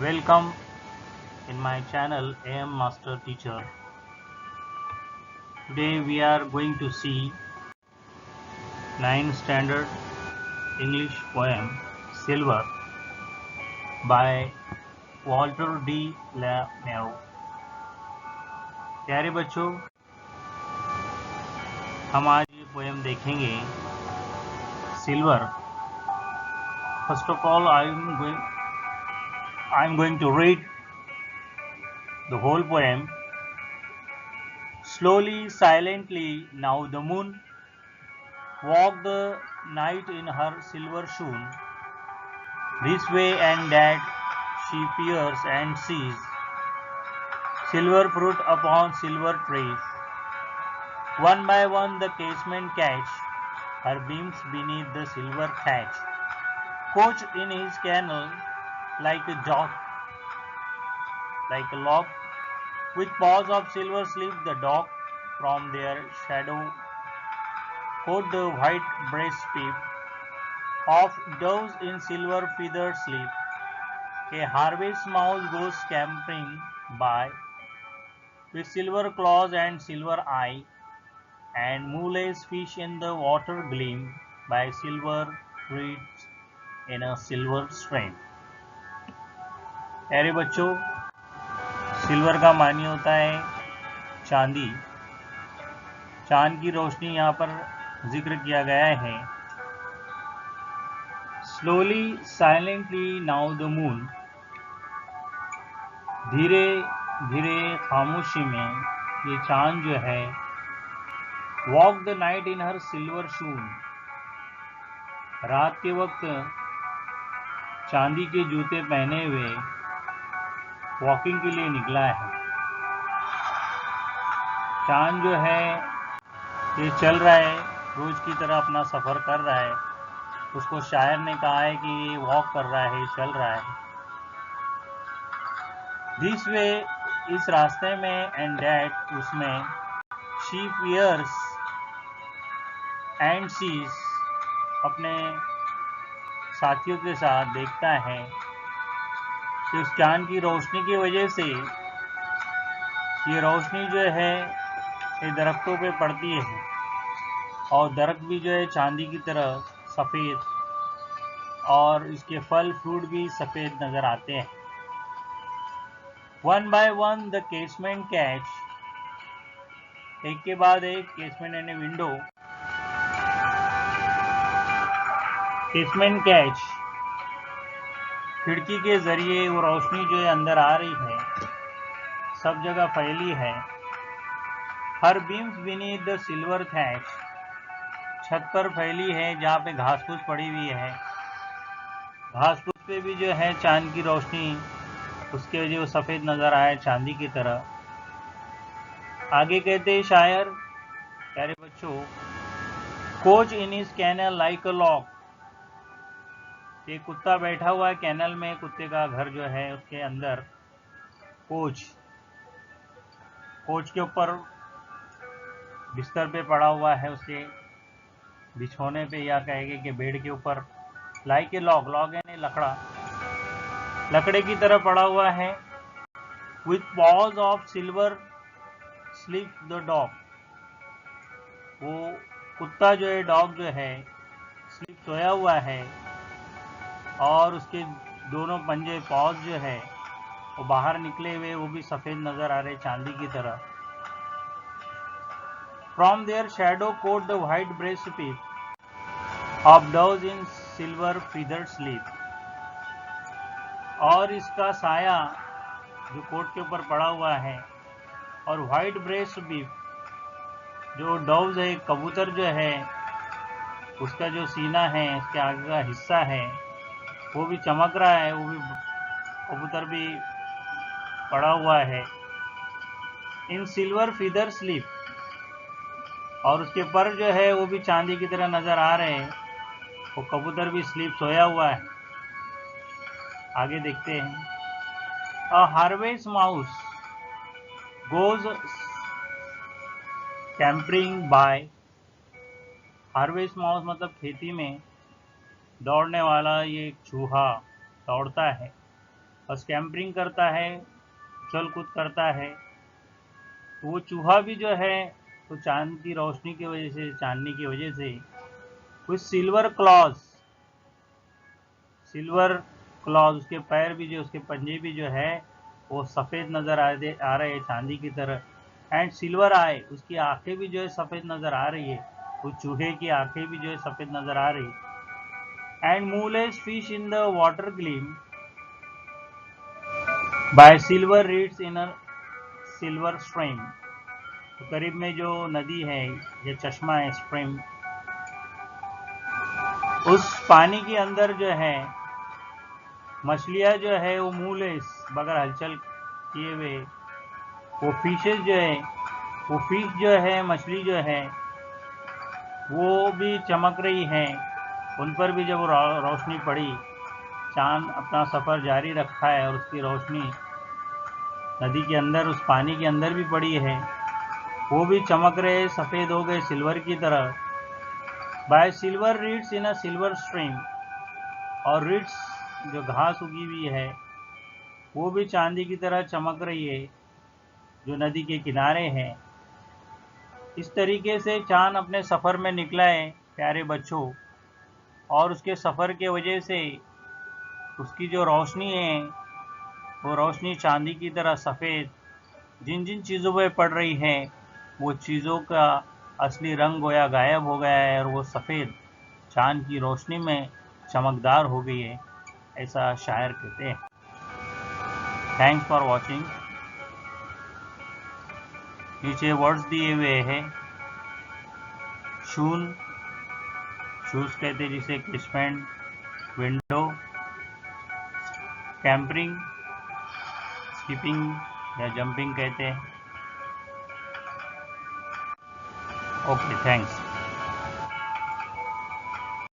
Welcome in my channel AM Master Teacher. Today we are going to see 9th standard English poem Silver by Walter D. La Mare. प्यारे बच्चों, हम आज ये poem देखेंगे silver. First of all, I'm going to read the whole poem. Slowly, silently, now the moon walked the night in her silver shoon. This way and that she peers and sees silver fruit upon silver trees. One by one the casement catch her beams beneath the silver thatch. Coach in his kennel like a jock, like a lock, with paws of silver sleep the dog from their shadow. Coat the white breastplate of doves in silver feathered sleep. A harvest mouse goes scampering by with silver claws and silver eye, and moonless fish in the water gleam by silver threads in a silver stream. प्यारे बच्चों, silver का मानी होता है चांदी. चांद की रोशनी यहाँ पर जिक्र किया गया है. Slowly silently now the moon, धीरे धीरे खामोशी में ये चांद जो है, walk the night in her silver shoon, रात के वक्त चांदी के जूते पहने हुए वॉकिंग के लिए निकला है. चांद जो है ये चल रहा है, रोज की तरह अपना सफर कर रहा है. उसको शायर ने कहा है कि ये वॉक कर रहा है, चल रहा है. दिस वे, इस रास्ते में, एंड दैट, उसमें, शी पियर्स एंड सीज, अपने साथियों के साथ देखता है कि उस चांद की रोशनी की वजह से ये रोशनी जो है ये दरख्तों पे पड़ती है, और दरख्त भी जो है चांदी की तरह सफ़ेद, और इसके फल फ्रूट भी सफ़ेद नज़र आते हैं. One by one the casement catch, एक के बाद एक, केसमेंट यानी विंडो, केसमेंट कैच, खिड़की के जरिए वो रोशनी जो है अंदर आ रही है, सब जगह फैली है. Her beams beneath the silver thatch, छत पर फैली है जहाँ पे घास फूस पड़ी हुई है. घास फूस पे भी जो है चांद की रोशनी, उसके वजह वो सफ़ेद नज़र आए चांदी की तरह. आगे कहते हैं शायर, प्यारे बच्चों, couched in his kennel like a log, एक कुत्ता बैठा हुआ है कैनल में, कुत्ते का घर जो है उसके अंदर. कोच, कोच के ऊपर बिस्तर पे पड़ा हुआ है, उसके बिछोने पे, या कहेंगे कि बेड के ऊपर. लाइक ए लॉक, लॉक यानी लकड़ा, लकड़े की तरह पड़ा हुआ है. With pause of silver sleep the dog, वो कुत्ता जो है, डॉग जो है, स्लीप, सोया हुआ है, और उसके दोनों पंजे, पॉज जो है वो बाहर निकले हुए, वो भी सफ़ेद नज़र आ रहे चांदी की तरह. From their shadow cote the white breast peep of doves in silver feather sleep, और इसका साया जो कोट के ऊपर पड़ा हुआ है, और वाइट ब्रेस्ट बीफ, जो डोव्स है, कबूतर जो है, उसका जो सीना है, उसके आगे का हिस्सा है, वो भी चमक रहा है, वो भी कबूतर भी पड़ा हुआ है. इन सिल्वर फीदर स्लीप, और उसके पर जो है वो भी चांदी की तरह नज़र आ रहे हैं. वो कबूतर भी स्लीप, सोया हुआ है. आगे देखते हैं. A harvest mouse goes scampering by, harvest mouse मतलब खेती में दौड़ने वाला ये चूहा दौड़ता है. और स्कैम्परिंग करता है, उछल कूद करता है। तो वो चूहा भी जो है तो चांद की रोशनी की वजह से, चांदनी की वजह से कुछ सिल्वर क्लॉज उसके पैर भी जो, उसके पंजे भी जो है वो सफ़ेद नज़र आ रहे हैं चांदी की तरह। एंड सिल्वर आई, उसकी आंखें भी जो है सफ़ेद नज़र आ रही है, उस चूहे की आंखें भी जो है सफ़ेद नज़र आ रही है। And moveless fish in the water gleam by silver reeds in a silver stream. तो करीब में जो नदी है या चश्मा है, स्ट्रीम, उस पानी के अंदर जो है मछलियां जो है वो मूलेस बगैर हलचल किए हुए, वो फिशेस जो है, वो फिश जो है, मछली जो है वो भी चमक रही है। उन पर भी जब रोशनी पड़ी, चांद अपना सफ़र जारी रखा है और उसकी रोशनी नदी के अंदर, उस पानी के अंदर भी पड़ी है, वो भी चमक रहे, सफ़ेद हो गए सिल्वर की तरह। Bye silver reeds in a silver stream, और रीड्स जो घास उगी हुई है वो भी चांदी की तरह चमक रही है जो नदी के किनारे है। इस तरीके से चांद अपने सफ़र में निकला है प्यारे बच्चों, और उसके सफ़र के वजह से उसकी जो रोशनी है वो रोशनी चांदी की तरह सफ़ेद जिन जिन चीज़ों पर पड़ रही है वो चीज़ों का असली रंग गोया गायब हो गया है और वो सफ़ेद चांद की रोशनी में चमकदार हो गई है, ऐसा शायर कहते हैं। Thanks for watching. नीचे वर्ड्स दिए हुए हैं। शूज कहते हैं जिसे कैशमेंट, विंडो, कैंपरिंग, स्किपिंग या जंपिंग कहते हैं। Okay, thanks.